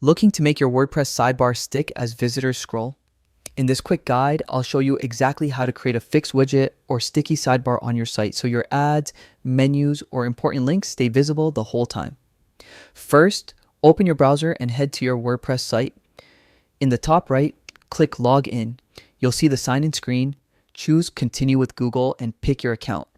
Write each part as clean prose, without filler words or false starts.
Looking to make your WordPress sidebar stick as visitors scroll? In this quick guide, I'll show you exactly how to create a fixed widget or sticky sidebar on your site so your ads, menus, or important links stay visible the whole time. First, open your browser and head to your WordPress site. In the top right, click Log In. You'll see the sign-in screen. Choose Continue with Google and pick your account.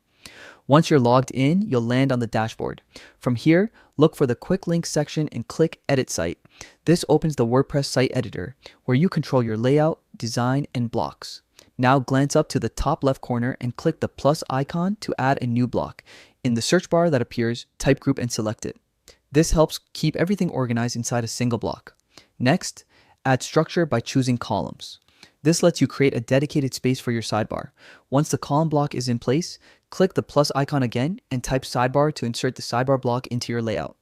Once you're logged in, you'll land on the dashboard. From here, look for the Quick Links section and click Edit Site. This opens the WordPress site editor, where you control your layout, design, and blocks. Now glance up to the top left corner and click the plus icon to add a new block. In the search bar that appears, type group and select it. This helps keep everything organized inside a single block. Next, add structure by choosing columns. This lets you create a dedicated space for your sidebar. Once the column block is in place, click the plus icon again and type sidebar to insert the sidebar block into your layout.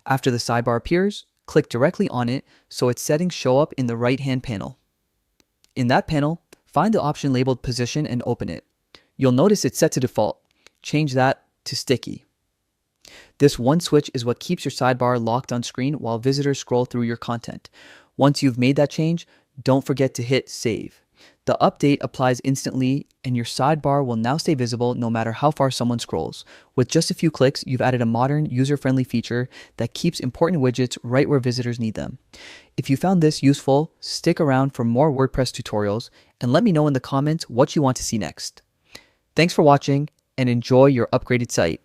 After the sidebar appears, click directly on it so its settings show up in the right-hand panel. In that panel, find the option labeled position and open it. You'll notice it's set to default. Change that to sticky. This one switch is what keeps your sidebar locked on screen while visitors scroll through your content. Once you've made that change, don't forget to hit save. The update applies instantly and your sidebar will now stay visible no matter how far someone scrolls. With just a few clicks, you've added a modern, user-friendly feature that keeps important widgets right where visitors need them. If you found this useful, stick around for more WordPress tutorials and let me know in the comments what you want to see next. Thanks for watching and enjoy your upgraded site.